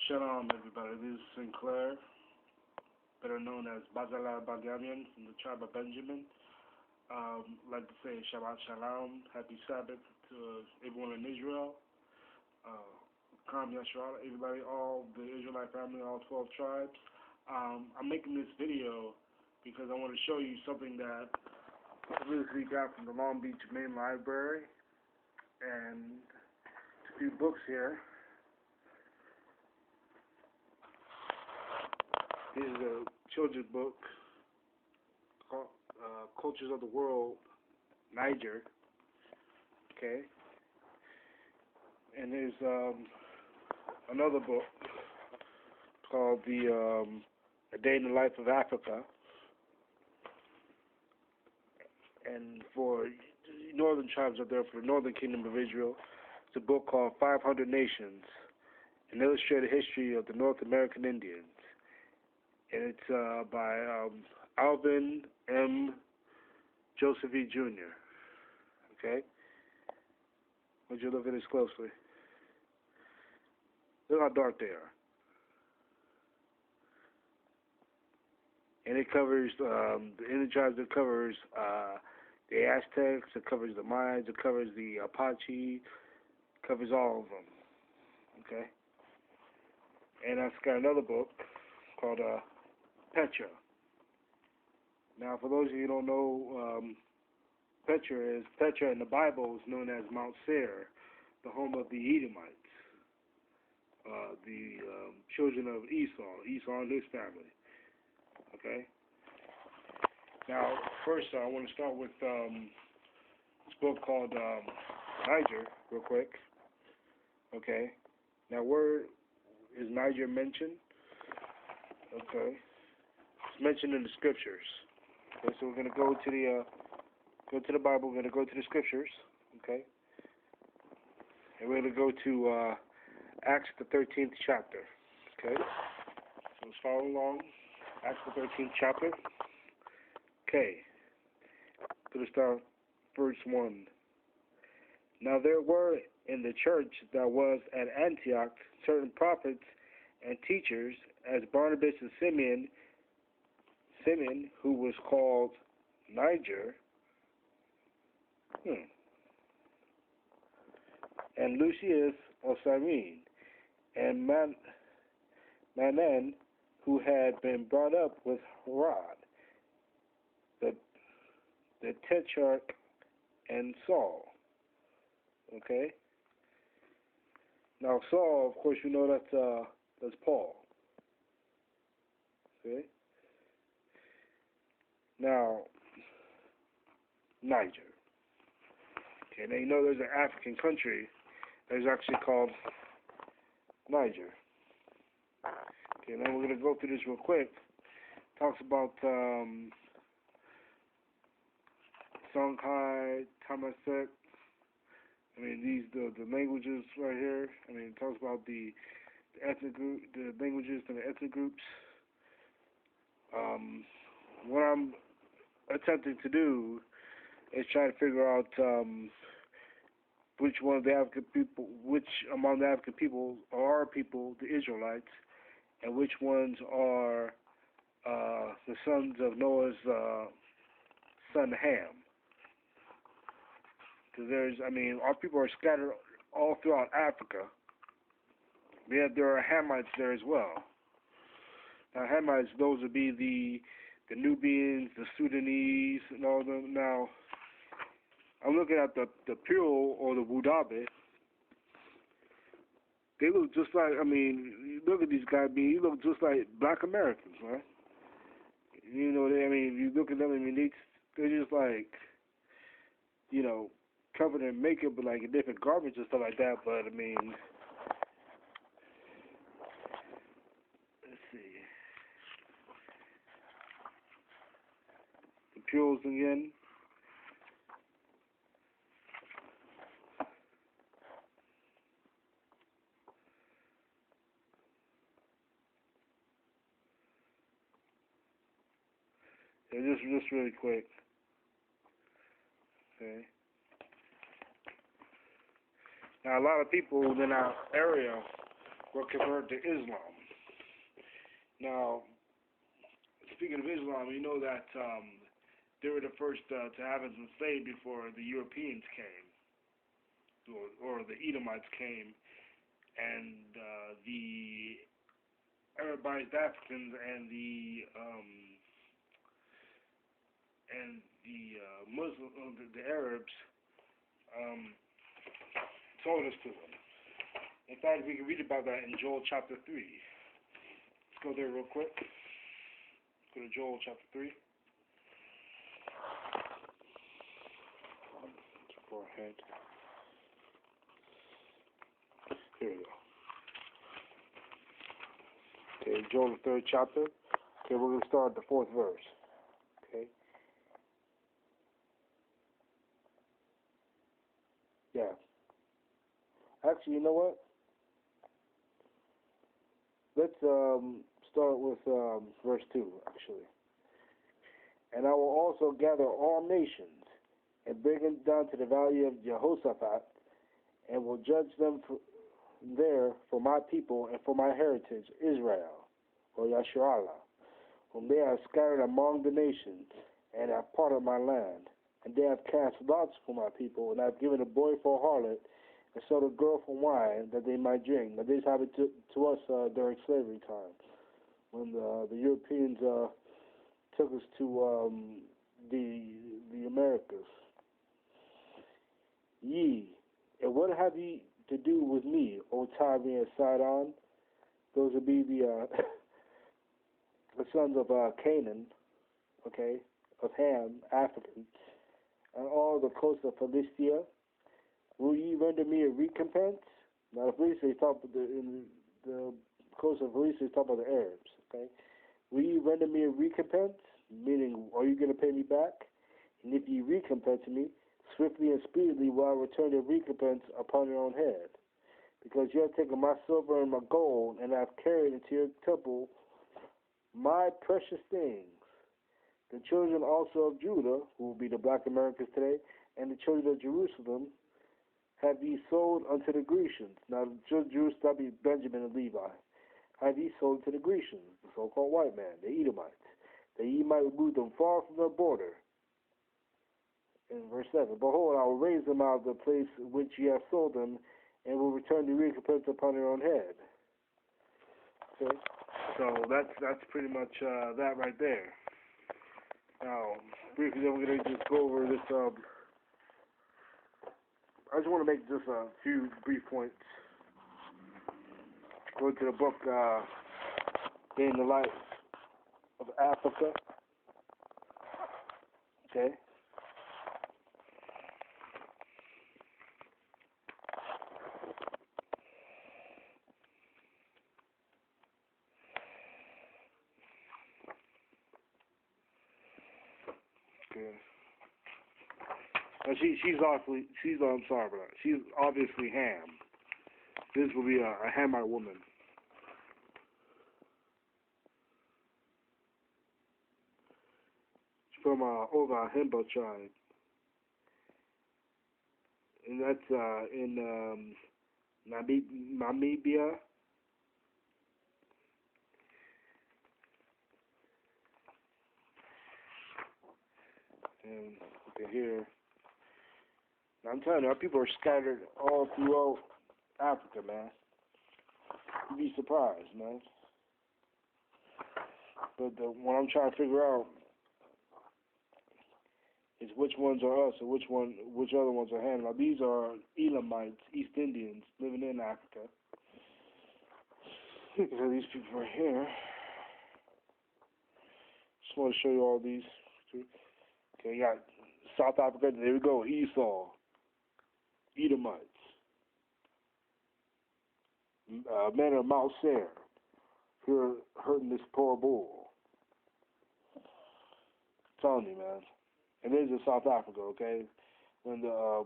Shalom, everybody. This is SynClair, better known as Bezalel from the tribe of Benjamin. I'd like to say Shabbat Shalom, Happy Sabbath to everyone in Israel. Kam Yashar, everybody, all the Israelite family, all 12 tribes. I'm making this video because I want to show you something that I recently got from the Long Beach Main Library, and a few books here. This is a children's book called Cultures of the World, Niger. Okay. And there's another book called A Day in the Life of Africa. And for northern tribes up there, for the Northern Kingdom of Israel, it's a book called 500 Nations, an illustrated history of the North American Indians. And it's by Alvin M. Joseph E. Jr. Okay? I want you to look at this closely. Look how dark they are. And it covers, the Indian tribes, it covers the Aztecs, it covers the Mayans, it covers the Apache, it covers all of them. Okay? And I've got another book called Petra. Now, for those of you who don't know, Petra in the Bible is known as Mount Seir, the home of the Edomites, the children of Esau and his family. Okay? Now, first I want to start with this book called Niger, real quick. Okay? Now, where is Niger mentioned? Okay. It's mentioned in the scriptures. Okay, so we're going to go to the Bible. We're going to go to the scriptures. Okay. And we're going to go to Acts the 13th chapter. Okay. So let's follow along. Acts the 13th chapter. Okay. Going to start verse 1. Now there were in the church that was at Antioch certain prophets and teachers, as Barnabas and Simeon, who was called Niger, and Lucius of Cyrene, and Manan, who had been brought up with Herod, the tetrarch, and Saul. Okay? Now Saul, of course, you know that's Paul. Okay? Now, Niger. Okay, now you know there's an African country that is actually called Niger. Okay, now we're going to go through this real quick. It talks about Songhai, Tamasek. I mean, the languages right here. I mean, it talks about the ethnic group, the languages and the ethnic groups. What I'm attempting to do is try to figure out which among the African people are people, the Israelites, and which ones are the sons of Noah's son Ham. Because our people are scattered all throughout Africa. There are Hamites there as well. Now, Hamites, those would be the Nubians, the Sudanese, and all of them. Now, I'm looking at the Pure or the Wudabe. They look just like, you look at these guys, you look just like black Americans, right? You know, if you look at them, they're just like, covered in makeup, but like in different garbage and stuff like that, but let's see. The Pules again. Yeah, just really quick. Okay. Now, a lot of people in our area were converted to Islam. Now, speaking of Islam, you know that they were the first to have us enslaved before the Europeans came, or the Edomites came, and the Arabized Africans and the Muslim, the Arabs, told us to them. In fact, we can read about that in Joel chapter 3. Let's go there real quick. Let's go to Joel chapter 3. Let's go ahead. Here we go. Okay, Joel the 3rd chapter. Okay, we're going to start at the 4th verse. Okay. Yeah. Actually, you know what? Let's start with verse 2, actually. And I will also gather all nations and bring them down to the valley of Jehoshaphat, and will judge them there for my people and for my heritage, Israel, or Yasharallah, whom they have scattered among the nations, and have parted my land. And they have cast lots for my people, and have given a boy for a harlot, and sold a girl for wine, that they might drink. Now this happened to us during slavery time, when the Europeans took us to the Americas. Ye, and what have ye to do with me, O Tyre and Sidon? Those would be the the sons of Canaan, okay, of Ham, African, and all the coast of Philistia. Will ye render me a recompense? Now, the Philistia is talking in the coast of Philistia is talking about the Arabs, okay? Will ye render me a recompense? Meaning, are you going to pay me back? And if ye recompense me, swiftly and speedily will I return your recompense upon your own head. Because you have taken my silver and my gold, and have carried into your temple my precious things. The children also of Judah, who will be the black Americans today, and the children of Jerusalem, have ye sold unto the Grecians. Now, Jerusalem, that be Benjamin and Levi. Have ye sold to the Grecians, the so-called white man, the Edomites, that ye might remove them far from their border. In verse 7, behold, I will raise them out of the place which ye have sold them, and will return the recompense upon your own head. Okay, so that's pretty much that right there. Now, briefly, then we're going to just go over this. I just want to make just a few brief points. Go to the book, Day in the Life of Africa. Okay. Okay. Now I'm sorry about that. She's obviously Ham. This will be a Hamite woman. She's from Oga Himba tribe. And that's in Namibia. And you can hear. Now I'm telling you, our people are scattered all throughout Africa, man. You'd be surprised, man. But what I'm trying to figure out is which ones are us and which other ones are Ham. Now these are Edomites, East Indians living in Africa. So these people are here. Just want to show you all these. Okay, you got South Africa. There we go. Esau, Edomites, men of Mount Seir, who are hurting this poor bull. I'm telling you, man. And this is South Africa, okay? When the,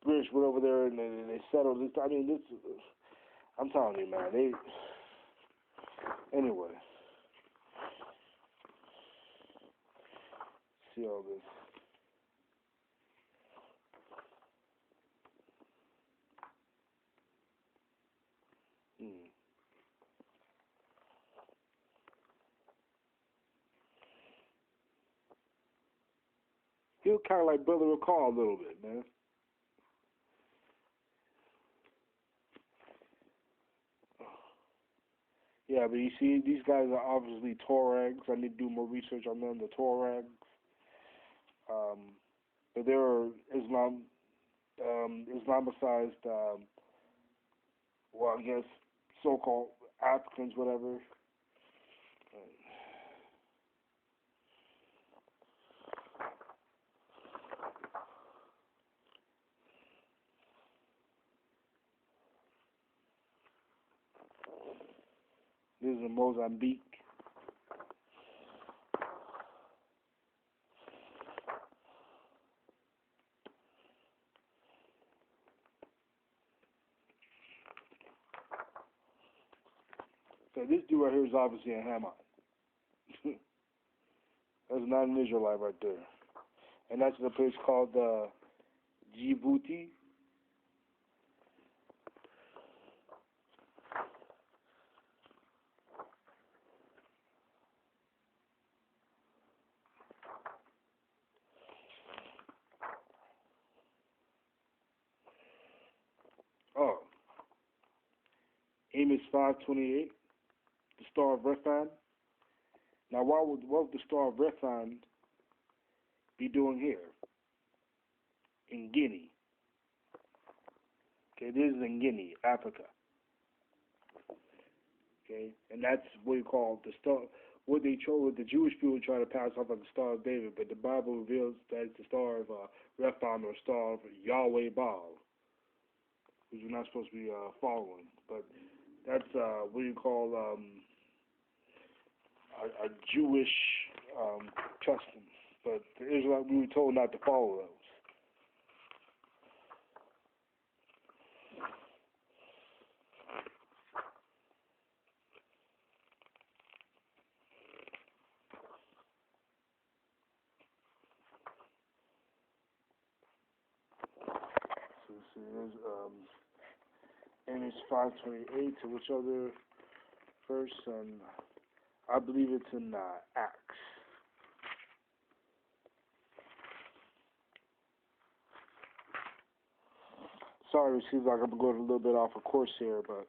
British went over there and they settled this. I mean, this. I'm telling you, man. Anyway. See all this. He was kind of like Brother Recall a little bit, man. Yeah, but you see, these guys are obviously Tuaregs. I need to do more research on them, the Tuaregs. But they were Islamicized, well, I guess, so-called Africans, whatever. This is in Mozambique. So this dude right here is obviously a Hamite. That's not an Israelite right there. And that's in a place called Djibouti. Oh, Amos 5:28, the Star of Rephan. Now, what would the Star of Rephan be doing here in Guinea? Okay, this is in Guinea, Africa. Okay, and that's what you call the star. What the Jewish people try to pass off as the Star of David, but the Bible reveals that it's the Star of Rephan or Star of Yahweh Baal, which we're not supposed to be following. But that's what you call a Jewish custom. But the Israelites, we were told not to follow those. So this is Amos 5:28. To which other verse? I believe it's in Acts. Sorry, it seems like I'm going a little bit off a course here, but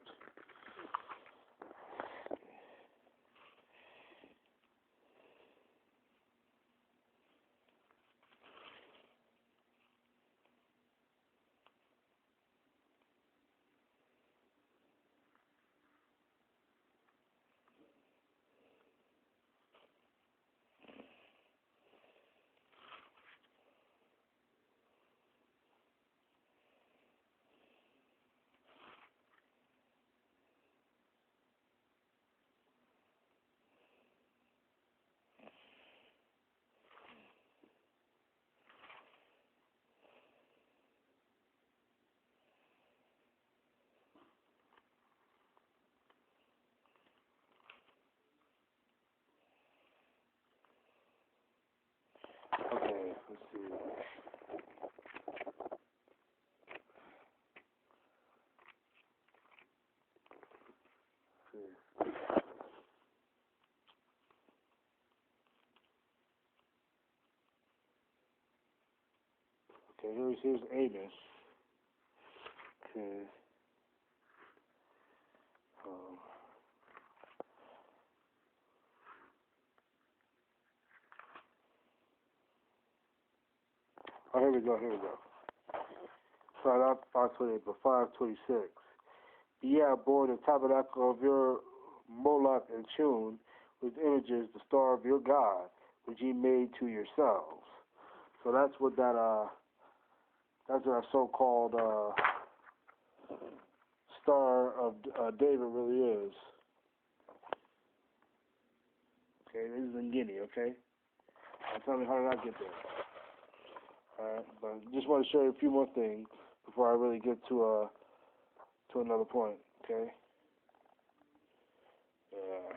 okay, let's see. Okay, here's Amos. Okay. Oh, here we go. Sorry, not 5:28, but 5:26. Ye have borne the tabernacle of your Moloch and Chun, with images, the star of your God, which ye made to yourselves. So that's what that's what our so-called Star of David really is. Okay, this is in Guinea. Okay, now tell me, how did I get there? All right, but just want to show you a few more things before I really get to another point. Okay. Yeah.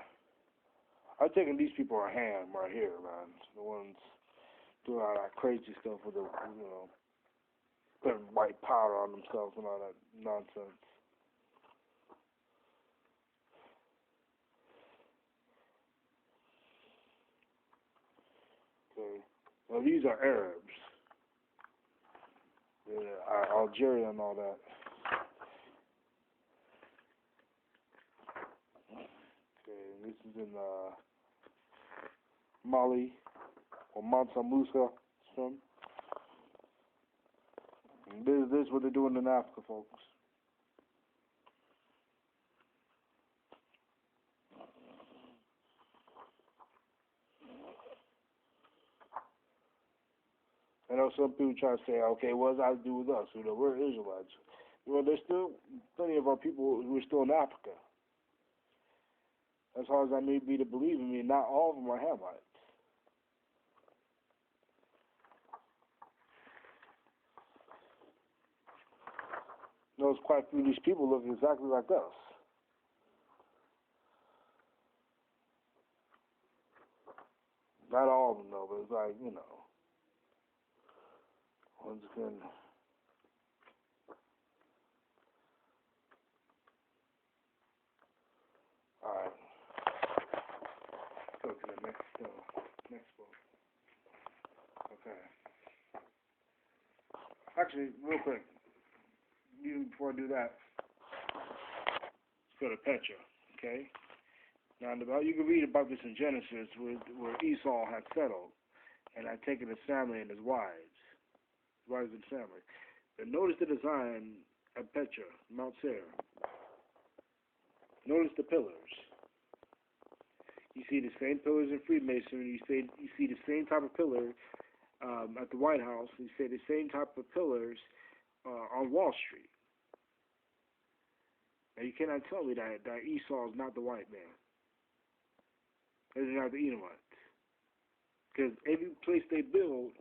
I'm taking these people a hand right here, man. The ones doing all that crazy stuff with the, putting white powder on themselves and all that nonsense. Okay. Now these are Arabs. Algeria and all that. Okay, this is in Mali, or Mansa Musa. From. This is what they're doing in Africa, folks. I know some people try to say, okay, what does that have to do with us? You know, we're Israelites. Well, there's still plenty of our people who are still in Africa. As hard as I may be to believe in me, not all of them are Hamites. Notice quite a few of these people look exactly like us. Not all of them, though, but it's like, you know. Once again. Alright. Go to the next book. Okay. Actually, real quick, even before I do that, let's go to Petra, okay? Now, you can read about this in Genesis where Esau had settled and had taken his family and his wives and family. But notice the design of Petra, Mount Seir. Notice the pillars. You see the same pillars in Freemasonry. You see the same type of pillar at the White House. You see the same type of pillars on Wall Street. Now, you cannot tell me that Esau is not the white man. It's not the Edomites. Because every place they build,